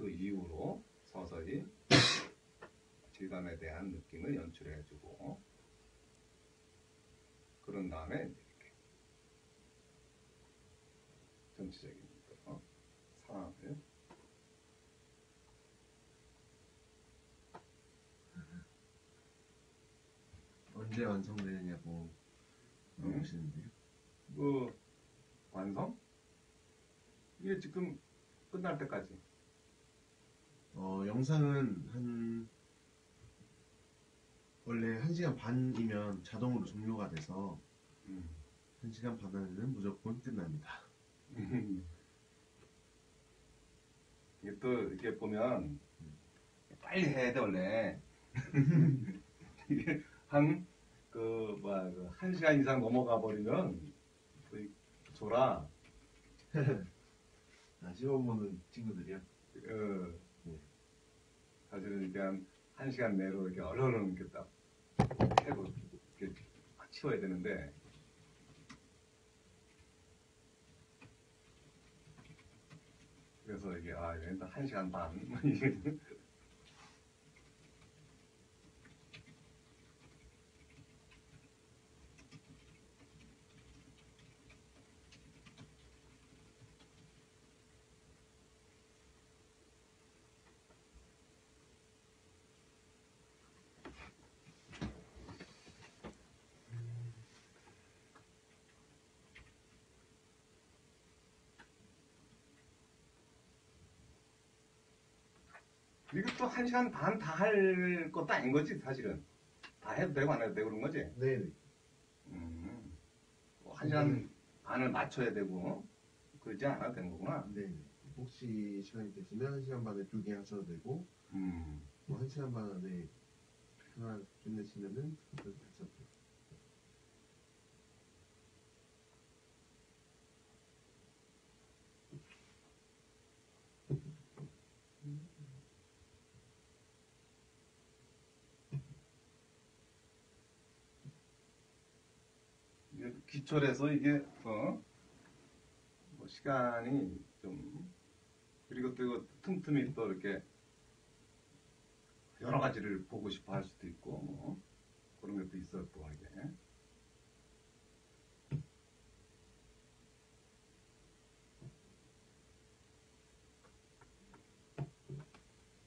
그 이후로 서서히 질감에 대한 느낌을 연출해주고, 그런 다음에 이렇게 전체적인 상황을 언제 완성되느냐고 물어보시는데요. 그 완성? 이게 지금 끝날 때까지. 영상은 원래 1시간 반이면 자동으로 종료가 돼서 1시간 반 안에는 무조건 끝납니다. 이게 또 이렇게 보면 빨리 해야 돼 원래. 이게 한 1시간 이상 넘어가 버리면 졸아. 시험 보는 친구들이요? 사실은 이렇게 한 1시간 내로 이렇게 얼른 이렇게 딱 해고 이렇게 치워야 되는데, 그래서 이게 일단 1시간 반. 이것도 1시간 반 다 할 것도 아닌 거지, 사실은. 다 해도 되고 안 해도 되고 그런 거지? 네네. 1시간 반을 맞춰야 되고, 그러지 않아도 되는 거구나. 네. 혹시 시간이 되시면 1시간 반에 2개 하셔도 되고, 뭐 1시간 반 안에 하나 끝내시면은 그렇게 하셔도 돼요. 기초라서 이게 뭐 시간이 좀, 그리고 또 이거 틈틈이 또 이렇게 여러 가지를 보고 싶어 할 수도 있고 뭐 그런 것도 있어 또 이게.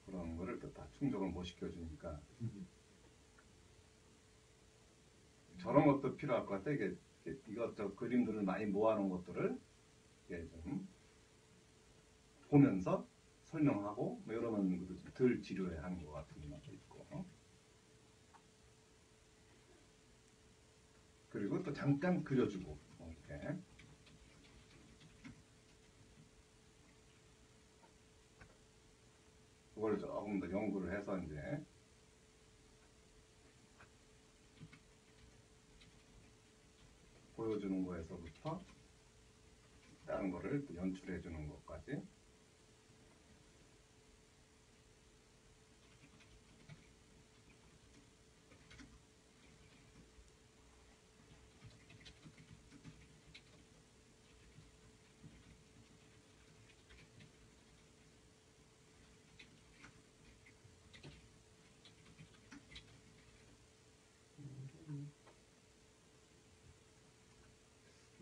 그런 거를 또 다 충족을 못 시켜주니까 저런 것도 필요할 것 같아. 이게 이것저것 그림들을 많이 모아놓은 것들을 이게 좀 보면서 설명하고 뭐 이러면 것도 좀 덜 지루해 하는 것 같은 것도 있고, 그리고 또 잠깐 그려주고 이렇게. 그걸 조금 더 연구를 해서 이제 보여주는 거에서부터 다른 거를 또 연출해 주는 것까지.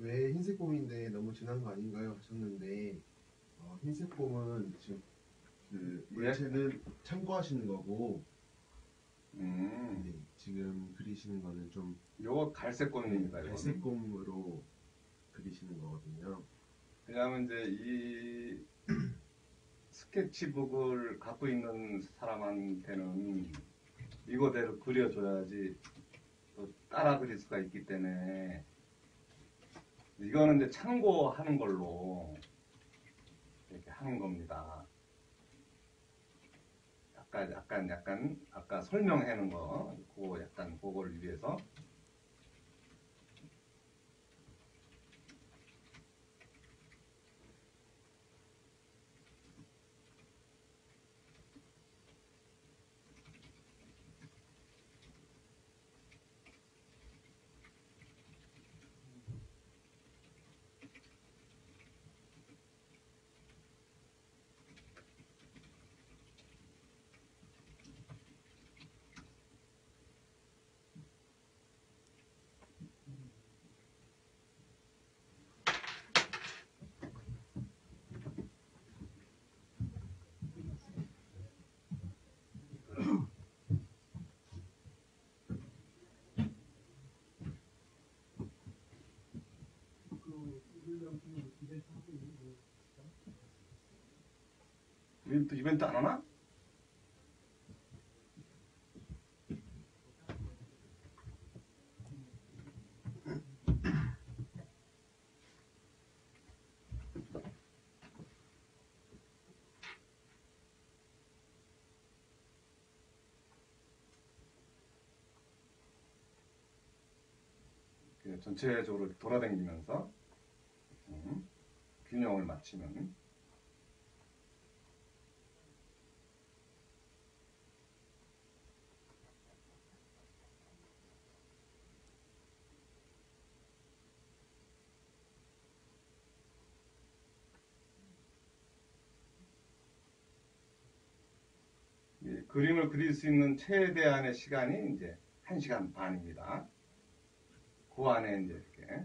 왜 흰색 곰인데 너무 진한 거 아닌가요? 하셨는데, 흰색 곰은 지금 그 물체는 참고하시는 거고, 네, 지금 그리시는 거는 좀 요거 갈색 곰입니다. 갈색 곰으로 그리시는 거거든요. 왜냐하면 이제 이 스케치북을 갖고 있는 사람한테는 이거대로 그려줘야지 또 따라 그릴 수가 있기 때문에, 이거는 이제 참고하는 걸로 이렇게 하는 겁니다. 약간 아까 설명해 놓은 거, 그거 약간 그걸 위해서. 이벤트 안 하나? 전체적으로 돌아다니면서 균형을 맞추면 그림을 그릴 수 있는 최대한의 시간이 이제 1시간 반입니다. 그 안에 이제 이렇게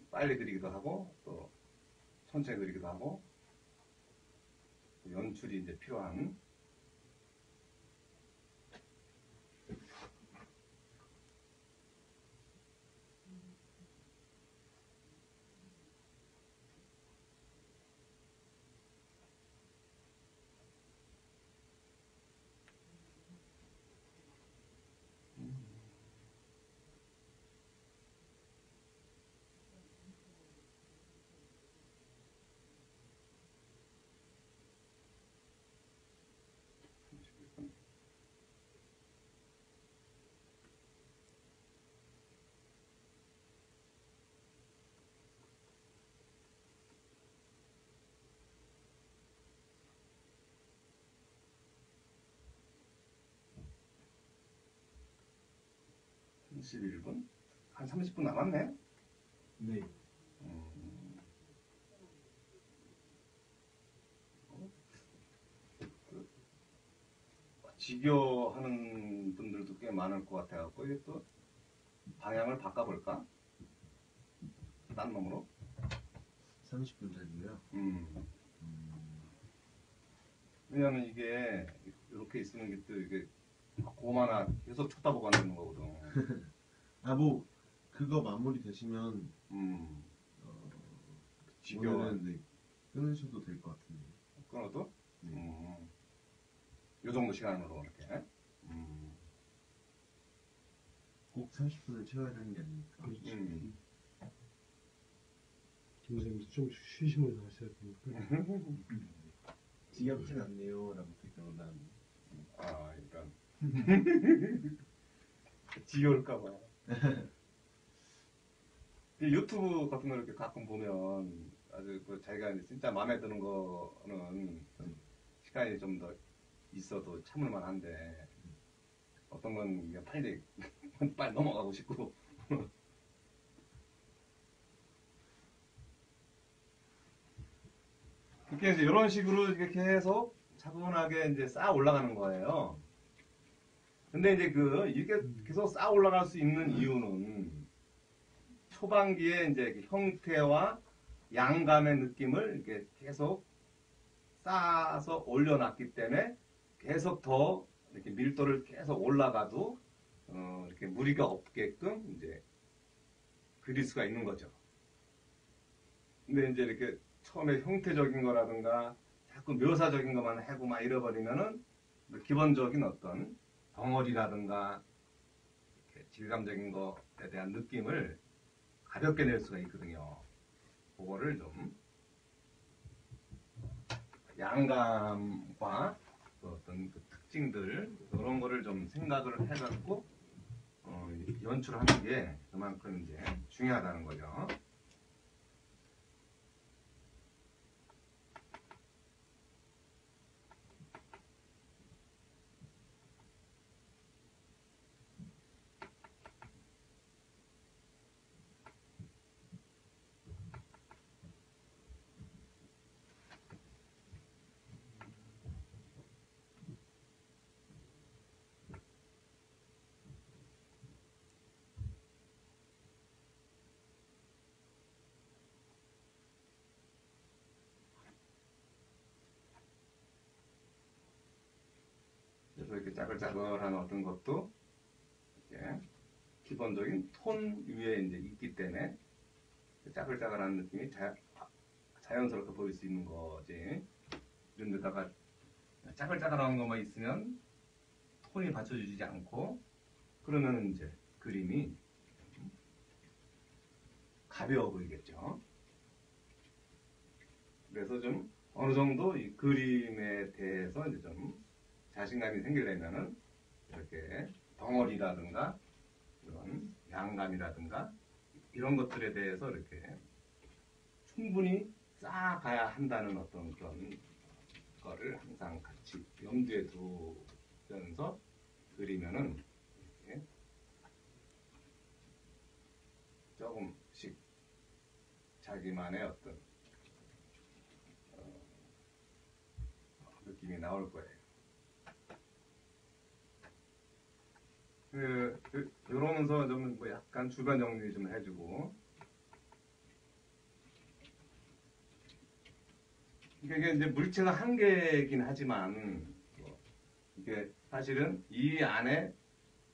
빨리 그리기도 하고 또 천천히 그리기도 하고 연출이 이제 필요한 음, 31분? 한 30분 남았네? 네. 지겨하는 분들도 꽤 많을 것 같아갖고 이게 또 방향을 바꿔볼까? 딴 놈으로? 30분짜리요? 왜냐면 이게 이렇게 있으면 이게 또 이게 고마나 계속 쳐다보고 앉는 거거든. 아, 뭐 그거 마무리 되시면 지겨워. 오늘은 네, 끊으셔도 될 것 같은데. 끊어도? 네. 요 정도 시간으로 이렇게. 꼭 30분을 채워야 되는 게 아니니까. 음. 김 선생님 좀 쉬시면 하셔야 되니까. 지겹진 않네요 라고 댓글로 아, 이런. 지겨울까봐. 유튜브 같은 거 이렇게 가끔 보면 아주 그 자기가 이제 진짜 마음에 드는 거는 좀 시간이 좀 더 있어도 참을만 한데 어떤 건 그냥 빨리 넘어가고 싶고 그렇게 이제 이런 식으로 이렇게 계속 차분하게 이제 쌓아 올라가는 거예요. 근데 이제 이렇게 계속 쌓아 올라갈 수 있는 이유는 초반기에 이제 형태와 양감의 느낌을 이렇게 계속 쌓아서 올려놨기 때문에 계속 더 이렇게 밀도를 계속 올라가도 이렇게 무리가 없게끔 이제 그릴 수가 있는 거죠. 근데 이제 이렇게 처음에 형태적인 거라든가 자꾸 묘사적인 것만 하고 막 잃어버리면은 기본적인 어떤 덩어리라든가 이렇게 질감적인 것에 대한 느낌을 가볍게 낼 수가 있거든요. 그거를 좀 양감과 어떤 그 특징들 이런 거를 좀 생각을 해갖고 연출하는 게 그만큼 이제 중요하다는 거죠. 그래서 이렇게 짜글짜글한 어떤 것도 이렇게 기본적인 톤 위에 이제 있기 때문에 짜글짜글한 느낌이 자연스럽게 보일 수 있는 거지. 이런 데다가 짜글짜글한 것만 있으면 톤이 받쳐주지 않고 그러면 이제 그림이 가벼워 보이겠죠. 그래서 좀 어느 정도 이 그림에 대해서 이제 좀 자신감이 생기려면은 이렇게 덩어리라든가 이런 양감이라든가 이런 것들에 대해서 이렇게 충분히 쌓아가야 한다는 어떤 그런 거를 항상 같이 염두에 두면서 그리면은 이렇게 조금씩 자기만의 어떤 느낌이 나올 거예요. 이러면서 좀 뭐 약간 주변 정리 좀 해주고 이게 이제 물체가 한 개이긴 하지만 이게 사실은 이 안에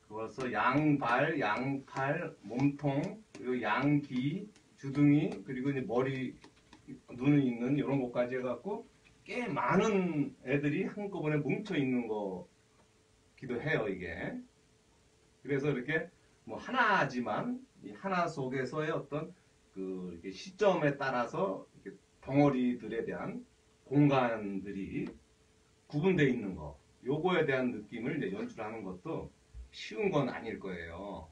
그래서 양발, 양팔, 몸통, 그리고 양귀, 주둥이, 그리고 이제 머리, 눈이 있는 이런 것까지 해갖고 꽤 많은 애들이 한꺼번에 뭉쳐 있는 거기도 해요, 이게. 그래서 이렇게 뭐 하나지만 이 하나 속에서의 어떤 그 이렇게 시점에 따라서 이렇게 덩어리들에 대한 공간들이 구분되어 있는 거, 요거에 대한 느낌을 이제 연출하는 것도 쉬운 건 아닐 거예요.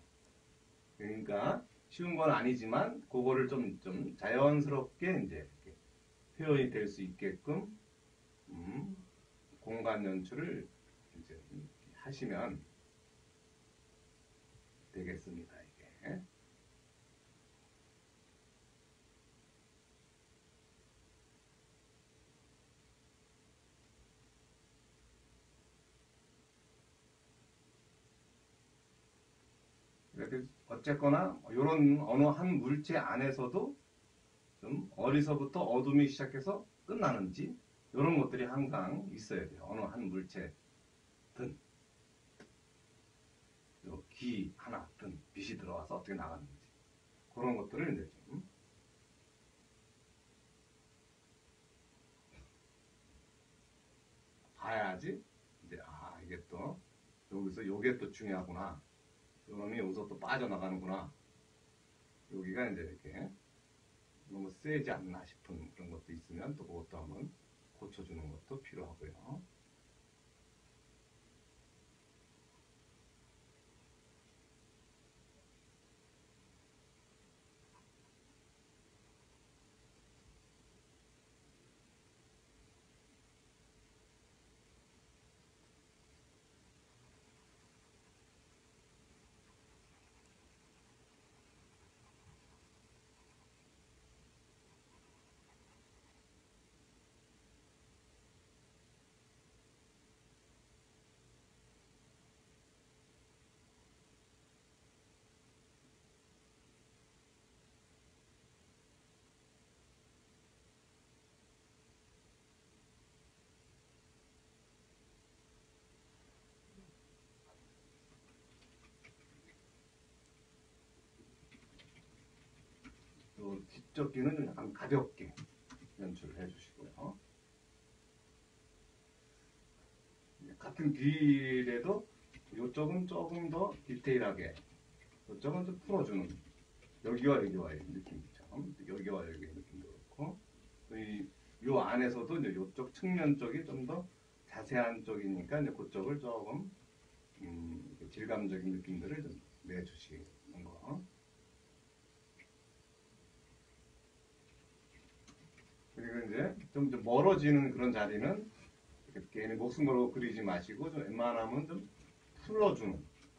그러니까 쉬운 건 아니지만 그거를 좀 자연스럽게 이제 이렇게 표현이 될 수 있게끔 공간 연출을 이제 하시면 되겠습니다. 이게. 이렇게 어쨌거나 이런 어느 한 물체 안에서도 좀 어디서부터 어둠이 시작해서 끝나는지 이런 것들이 항상 있어야 돼요. 어느 한 물체든 귀 하나든 빛이 들어와서 어떻게 나가는지 그런 것들을 이제 좀 봐야지 이제 이게 또 여기서 요게 또 중요하구나. 요놈이 여기서 또 빠져나가는구나. 여기가 이제 이렇게 너무 세지 않나 싶은 그런 것도 있으면 또 그것도 한번 고쳐주는 것도 필요하고요. 또 뒤쪽 귀는 좀 약간 가볍게 연출을 해주시고요. 같은 귀래도 이쪽은 조금 더 디테일하게, 이쪽은 좀 풀어주는 여기와 여기와의 느낌처럼 여기와 여기의 느낌도 그렇고 이 안에서도 이제 이쪽 측면 쪽이 좀 더 자세한 쪽이니까 이제 그쪽을 조금 질감적인 느낌들을 좀 내주시는 거. 그리고 이제 좀 멀어지는 그런 자리는 괜히 목숨 걸고 그리지 마시고 좀 웬만하면 좀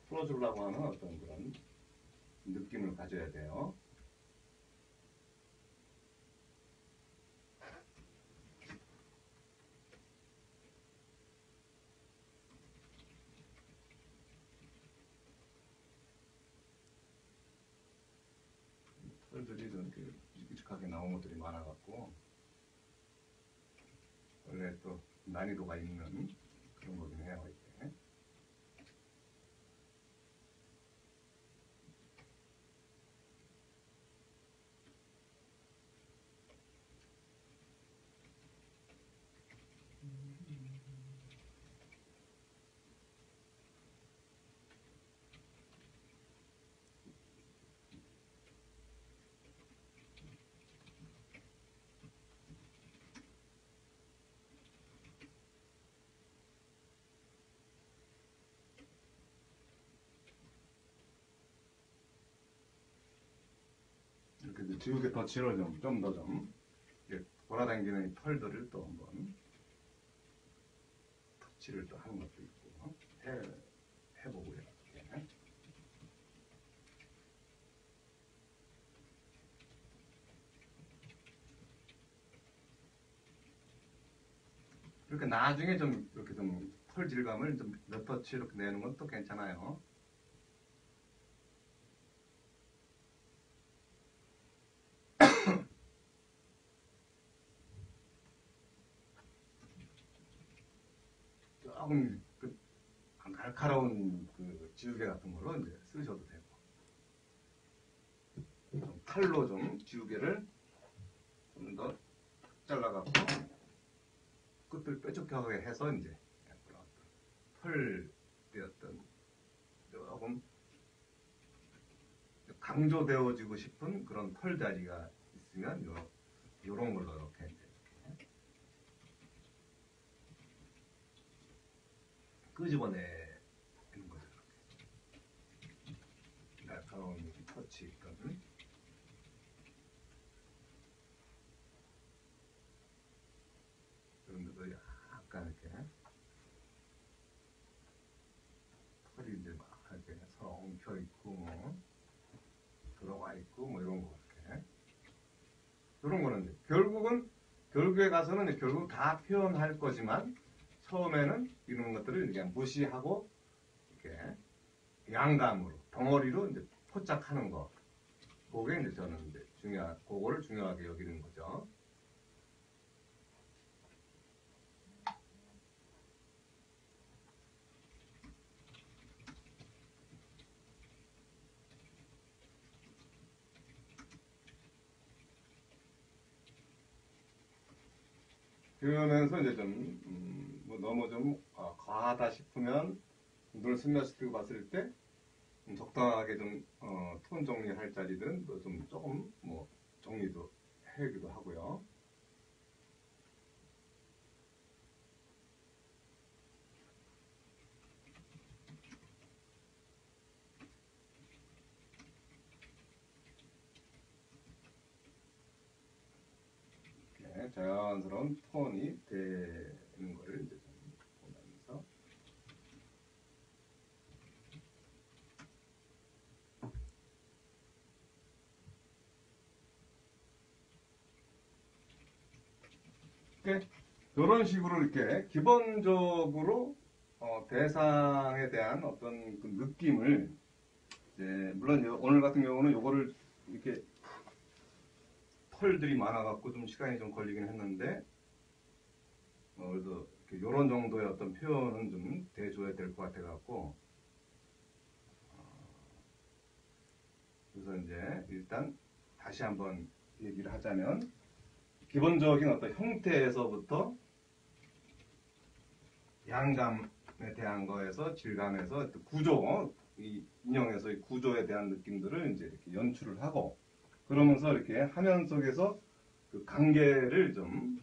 풀어주려고 하는 어떤 그런 느낌을 가져야 돼요. 털들이 좀 이렇게 일직하게 나온 것들이 많아갖고 원래 또 난이도가 있는 그런 거긴 해요, 이게. 지우개 터치로 좀 더 좀 돌아다니는 이 털들을 또 한번 터치를 또 하는 것도 있고 해보고요. 이렇게. 이렇게 나중에 좀 이렇게 좀 털 질감을 좀 몇 터치 이렇게 내는 건 또 괜찮아요. 조금 그 날카로운 그 지우개 같은 걸로 이제 쓰셔도 되고, 좀 칼로 좀 지우개를 좀 더 잘라갖고 끝을 뾰족하게 해서 이제 그런 털 되었던 조금 강조되어지고 싶은 그런 털 자리가 있으면 요런 걸로 이렇게 이제 끄집어내는 거죠. 이렇게. 날카로운 터치 있던 그런 데도 약간 이렇게 털이 이제 막 이렇게 서로 엉켜 있고 뭐 들어가 있고 뭐 이런 거 이렇게 이런 거는 이제 결국에 가서는 이제 결국 다 표현할 거지만 처음에는 이런 것들을 그냥 무시하고 이렇게 양감으로 덩어리로 이제 포착하는 거, 그게 이제 저는 이제 그거를 중요하게 여기는 거죠. 그러면서 이제 뭐 너무 좀 과하다 싶으면 눈을 스며시키고 봤을 때 적당하게 좀 톤 정리할 자리들은 또 좀 조금 뭐 정리도 해기도 하고요. 이렇게 자연스러운 톤이 되는 거를 이제 좀 보면서 이런 식으로 이렇게 기본적으로 대상에 대한 어떤 그 느낌을 이제 물론 오늘 같은 경우는 요거를 이렇게 털들이 많아갖고 좀 시간이 좀 걸리긴 했는데 그래서 이런 정도의 어떤 표현은 좀 대줘야 될 것 같아갖고 그래서 이제 일단 다시 한번 얘기를 하자면 기본적인 어떤 형태에서부터 양감에 대한 거에서 질감에서 구조, 이 인형에서의 구조에 대한 느낌들을 이제 이렇게 연출을 하고 그러면서 이렇게 화면 속에서 그 관계를 좀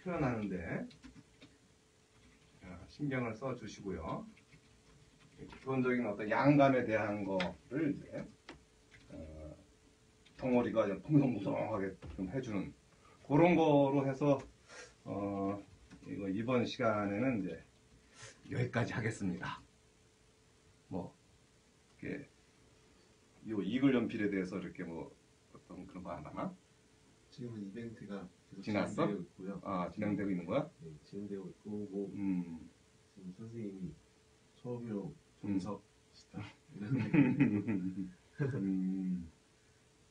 표현하는데 신경을 써 주시고요. 기본적인 어떤 양감에 대한 거를 이제 덩어리가 좀 풍성풍성하게 좀 해주는 그런 거로 해서 이번 시간에는 이제 여기까지 하겠습니다. 뭐 이렇게 요 이글 연필에 대해서 이렇게 뭐 어떤 그런 거 하나? 지금은 이벤트가 계속 지났어? 진행되고 있고요. 아 진행되고 있는 거야? 네, 진행되고 있고 뭐 지금 선생님이 처음으로 정석시다 이런 느낌.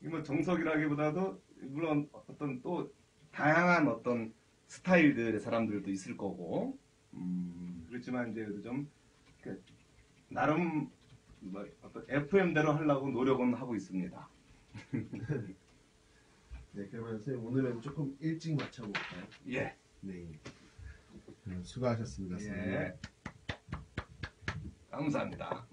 이뭐 정석이라기보다도 물론 어떤 또 다양한 어떤 스타일들의 사람들도 있을 거고 그렇지만 이제 좀 나름 뭐 어떤 FM대로 하려고 노력은 하고 있습니다. 네, 그러면 선생님 오늘은 조금 일찍 마쳐볼까요? 예. 네. 수고하셨습니다. 선생님. 예. 감사합니다.